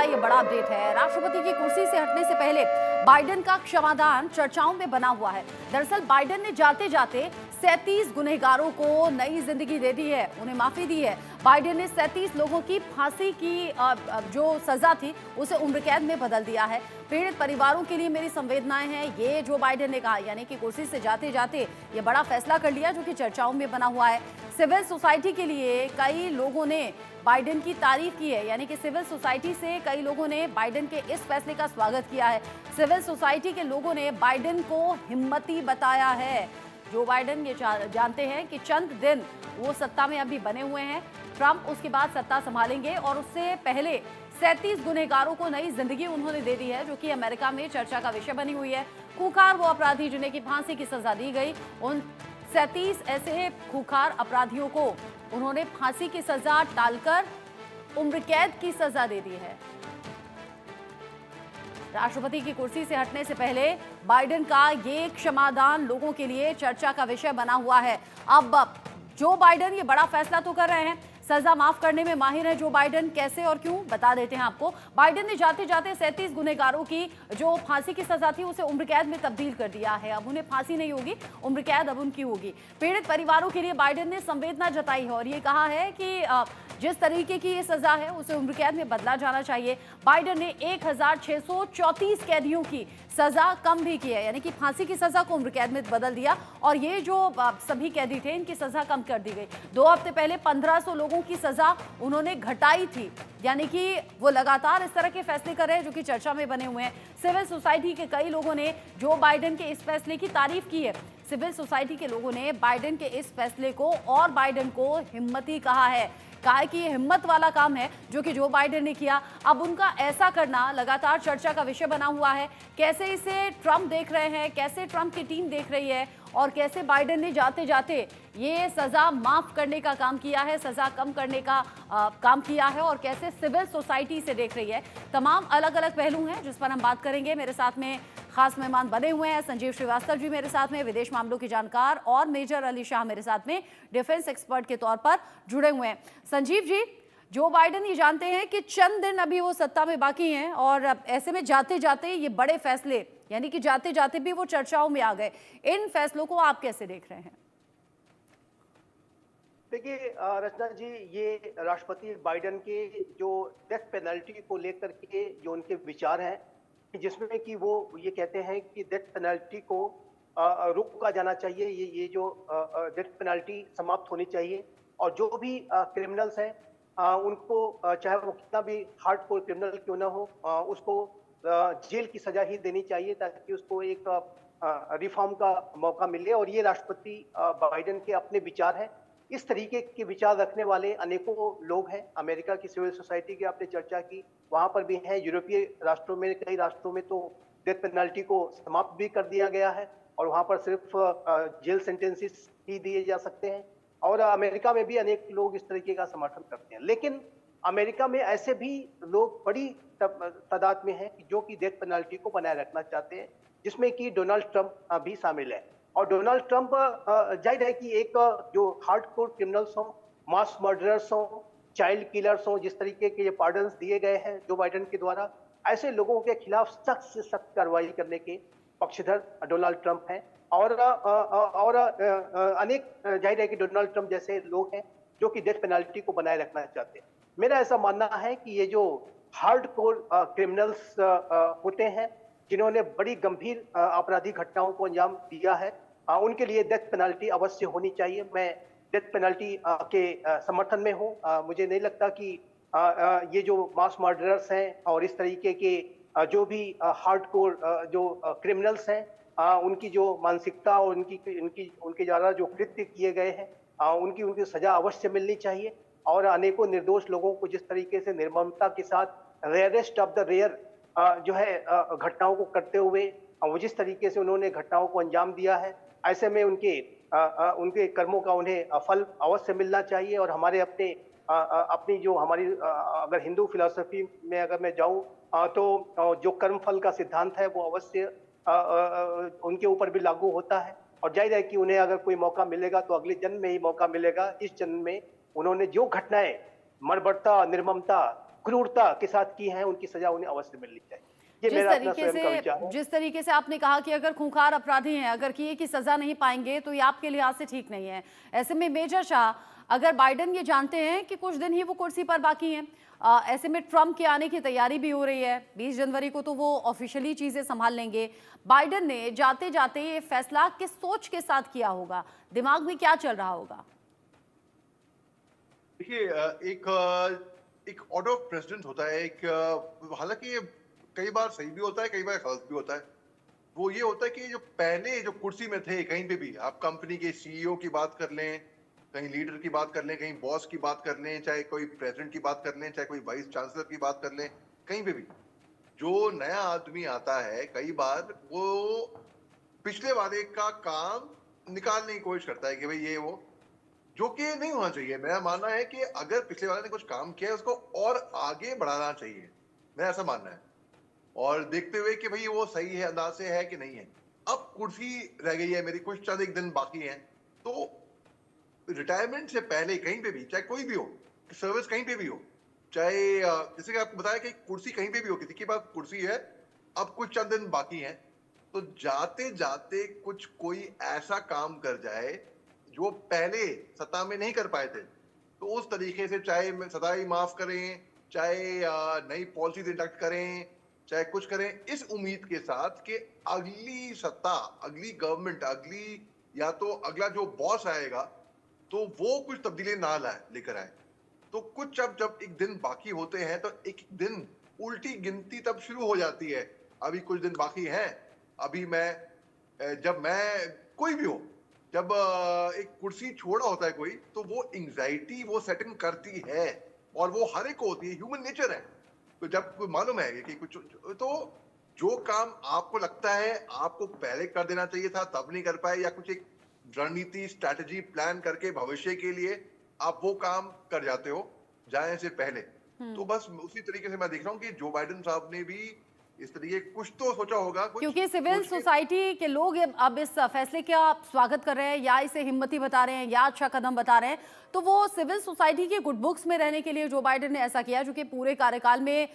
का ये बड़ा अपडेट है। राष्ट्रपति की कुर्सी से हटने से पहले बाइडेन का क्षमादान चर्चाओं में बना हुआ है। दरअसल बाइडेन ने जाते जाते 37 गुनहगारों को नई जिंदगी दे दी है, उन्हें माफी दी है। बाइडेन ने 37 लोगों की फांसी की जो सजा थी उसे उम्र कैद में बदल दिया है। पीड़ित परिवारों के लिए मेरी संवेदनाएं हैं, ये जो बाइडेन ने कहा, यानी कि कुर्सी से जाते जाते ये बड़ा फैसला कर लिया जो कि चर्चाओं में बना हुआ है। सिविल सोसाइटी के लिए कई लोगों ने बाइडेन की तारीफ की है, यानी कि सिविल सोसाइटी से कई लोगों ने बाइडेन के इस फैसले का स्वागत किया है। सिविल सोसाइटी के लोगों ने बाइडेन को हिम्मती बताया है। जो बाइडेन ये जानते हैं कि चंद दिन वो सत्ता में अभी बने हुए हैं, ट्रंप उसके बाद सत्ता संभालेंगे और उससे पहले 37 गुनहगारों को नई जिंदगी उन्होंने दे दी है, जो कि अमेरिका में चर्चा का विषय बनी हुई है। खूंखार वो अपराधी जिन्हें की फांसी की सजा दी गई, उन 37 ऐसे खूंखार अपराधियों को उन्होंने फांसी की सजा टालकर उम्र कैद की सजा दे दी है। राष्ट्रपति की कुर्सी से हटने से पहले बाइडेन का ये क्षमादान लोगों के लिए चर्चा का विषय बना हुआ है। अब जो बाइडेन ये बड़ा फैसला तो कर रहे हैं, सजा माफ करने में माहिर है जो बाइडेन। कैसे और क्यों, बता देते हैं आपको। बाइडेन ने जाते जाते 37 गुनहगारों की जो फांसी की सजा थी उसे उम्र कैद में तब्दील कर दिया है। अब उन्हें फांसी नहीं होगी, उम्र कैद अब उनकी होगी। पीड़ित परिवारों के लिए बाइडेन ने संवेदना जताई है और ये कहा है कि जिस तरीके की ये सजा है उसे उम्र कैद में बदला जाना चाहिए। बाइडेन ने 1634 कैदियों की सजा कम भी की है, यानी कि फांसी की सजा को उम्र कैद में बदल दिया और ये जो सभी कैदी थे इनकी सजा कम कर दी गई। 2 हफ्ते पहले 1500 लोगों की सजा उन्होंने घटाई थी, यानी कि वो लगातार इस तरह के फैसले कर रहे हैं जो कि चर्चा में बने हुए हैं। सिविल सोसाइटी के कई लोगों ने जो बाइडेन के इस फैसले की तारीफ की है। सिविल सोसाइटी के लोगों ने बाइडेन के इस फैसले को और बाइडेन को हिम्मती कहा है। कहा कि ये हिम्मत वाला काम है जो कि जो बाइडेन ने किया। अब उनका ऐसा करना लगातार चर्चा का विषय बना हुआ है। कैसे इसे ट्रंप देख रहे हैं, कैसे ट्रंप की टीम देख रही है और कैसे बाइडेन ने जाते जाते ये सजा माफ करने का काम किया है, सजा कम करने का काम किया है और कैसे सिविल सोसाइटी से देख रही है। तमाम अलग अलग पहलू हैं जिस पर हम बात करेंगे। मेरे साथ में खास मेहमान बने हुए हैं। संजीव श्रीवास्तव जी मेरे साथ में, विदेश मामलों के जानकार, और मेजर अली शाह मेरे साथ में डिफेंस एक्सपर्ट के तौर पर जुड़े हुए हैं। संजीव जी, जो बाइडेन ये जानते हैं कि चंद दिन अभी वो सत्ता में बाकी हैं और ऐसे में जाते जाते ये बड़े फैसले, यानी कि जाते जाते भी वो चर्चाओं में आ गए, इन फैसलों को आप कैसे देख रहे हैं? देखिए रचना जी, ये राष्ट्रपति बाइडेन के जो डेथ पेनल्टी को लेकर के जो उनके विचार हैं, जिसमें कि वो ये कहते हैं कि डेथ पेनल्टी को रोका जाना चाहिए, ये जो डेथ पेनल्टी समाप्त होनी चाहिए और जो भी क्रिमिनल्स हैं उनको चाहे वो कितना भी हार्डकोर क्रिमिनल क्यों ना हो, उसको जेल की सजा ही देनी चाहिए ताकि उसको एक रिफॉर्म का मौका मिले। और ये राष्ट्रपति बाइडेन के अपने विचार हैं। इस तरीके के विचार रखने वाले अनेकों लोग हैं। अमेरिका की सिविल सोसाइटी की आपने चर्चा की, वहां पर भी हैं। यूरोपीय राष्ट्रों में, कई राष्ट्रों में तो डेथ पेनल्टी को समाप्त भी कर दिया गया है और वहां पर सिर्फ जेल सेंटेंसेस ही दिए जा सकते हैं। और अमेरिका में भी अनेक लोग इस तरीके का समर्थन करते हैं। लेकिन अमेरिका में ऐसे भी लोग बड़ी तादाद में हैं जो कि डेथ पेनल्टी को बनाए रखना चाहते हैं, जिसमें कि डोनाल्ड ट्रंप भी शामिल है। और डोनाल्ड ट्रंप जाहिर है कि एक जो हार्डकोर क्रिमिनल्स हों, मास मर्डरर्स हों, चाइल्ड किलर्स हों, जिस तरीके के ये पार्डन्स दिए गए हैं जो बाइडेन के द्वारा, ऐसे लोगों के खिलाफ सख्त से सख्त कार्रवाई करने के पक्षधर डोनाल्ड ट्रंप हैं। और अनेक जाहिर है कि डोनाल्ड ट्रंप जैसे लोग हैं जो कि डेथ पेनल्टी को बनाए रखना चाहते हैं। मेरा ऐसा मानना है कि ये जो हार्डकोर क्रिमिनल्स होते हैं, जिन्होंने बड़ी गंभीर आपराधिक घटनाओं को अंजाम दिया है, उनके लिए डेथ पेनल्टी अवश्य होनी चाहिए। मैं डेथ पेनल्टी के समर्थन में हूं। मुझे नहीं लगता कि ये जो मास मर्डरर्स हैं और इस तरीके के जो भी हार्डकोर जो क्रिमिनल्स हैं, उनकी जो मानसिकता और उनके द्वारा जो कृत्य किए गए हैं, उनकी सजा अवश्य मिलनी चाहिए। और अनेकों निर्दोष लोगों को जिस तरीके से निर्ममता के साथ रेयरेस्ट ऑफ द रेयर जो है घटनाओं को करते हुए वो जिस तरीके से उन्होंने घटनाओं को अंजाम दिया है, ऐसे में उनके कर्मों का उन्हें फल अवश्य मिलना चाहिए। और हमारे अपनी जो हमारी अगर हिंदू फिलॉसफी में अगर मैं जाऊं तो जो कर्म फल का सिद्धांत है वो अवश्य उनके ऊपर भी लागू होता है। और जाहिर है कि उन्हें अगर कोई मौका मिलेगा तो अगले जन्म में ही मौका मिलेगा। इस जन्म में उन्होंने जो घटनाएं, बर्बरता, निर्ममता क्रूरता के साथ की हैं, उनकी सजा उन्हें अवश्य मिलनी चाहिए। ये मेरा अपना स्वयं का विचार है। जिस तरीके से आपने कहा कि अगर खूंखार अपराधी हैं, अगर किए की सजा नहीं पाएंगे तो ये आपके लिहाज से ठीक नहीं है। ऐसे में मेजर शाह, अगर बाइडेन ये जानते हैं कि कुछ दिन ही वो कुर्सी पर बाकी हैं, ऐसे में ट्रंप के आने की तैयारी भी हो रही है, 20 जनवरी को तो वो ऑफिशियली चीजें संभाल लेंगे। बाइडेन ने जाते जाते ये फैसला किस सोच के साथ किया होगा, दिमाग में क्या चल रहा होगा? देखिए, एक ऑर्डर ऑफ प्रेसिडेंट होता है। हालांकि ये कई बार सही भी होता है, कई बार गलत भी होता है। वो ये होता है कि जो पहले जो कुर्सी में थे, कहीं पे भी आप कंपनी के सीईओ की बात कर लें, कहीं लीडर की बात कर लें, कहीं बॉस की बात कर लें, चाहे कोई प्रेसिडेंट की बात कर लें, चाहे कोई वाइस चांसलर की बात कर लें, कहीं पे भी जो नया आदमी आता है, कई बार वो पिछले वाले का काम निकालने की कोशिश करता है कि भाई ये वो, जो कि नहीं होना चाहिए। मेरा मानना है कि अगर पिछले वाले ने कुछ काम किया है, उसको और आगे बढ़ाना चाहिए, मेरा ऐसा मानना है। और देखते हुए कि भाई वो सही है, अंदाज से है कि नहीं है। अब कुर्सी रह गई है मेरी, कुछ चंद एक दिन बाकी हैं, तो रिटायरमेंट से पहले कहीं पे भी, चाहे कोई भी हो, सर्विस कहीं पे भी हो, चाहे जैसे कि आपको बताया कि कुर्सी कहीं पे भी हो, किसी के पास कुर्सी है, अब कुछ चंद दिन बाकी हैं, तो जाते जाते कुछ कोई ऐसा काम कर जाए जो पहले सत्ता में नहीं कर पाए थे, तो उस तरीके से चाहे सदा ही माफ करें, चाहे नई पॉलिसी इंडक्ट करें, चाहे कुछ करें, इस उम्मीद के साथ कि अगली सत्ता, अगली गवर्नमेंट, अगली या तो अगला जो बॉस आएगा तो वो कुछ तब्दीली ना लेकर आए। तो कुछ जब एक दिन बाकी होते हैं तो एक दिन उल्टी गिनती तब शुरू हो जाती है। अभी कुछ दिन बाकी हैं, अभी जब मैं कोई भी हो, जब एक कुर्सी छोड़ा होता है कोई, तो वो एंग्जाइटी वो सेट इन करती है, और वो हर एक को होती है, ह्यूमन नेचर है। तो जब कोई मालूम है कि कुछ, तो जो काम आपको लगता है आपको पहले कर देना चाहिए था, तब नहीं कर पाए, या कुछ एक रणनीति, स्ट्रैटेजी प्लान करके भविष्य के लिए आप वो काम कर जाते हो जाने से पहले। तो बस उसी तरीके से मैं देख रहा हूँ कि जो बाइडेन साहब ने भी इस तरीके कुछ तो सोचा होगा, कुछ क्योंकि सिविल सोसाइटी के लोग अब इस फैसले का स्वागत कर रहे हैं, या इसे हिम्मती बता रहे हैं, या अच्छा कदम बता रहे हैं, तो वो सिविल सोसाइटी के गुड बुक्स में रहने के लिए जो बाइडेन ने ऐसा किया, जो कि पूरे कार्यकाल में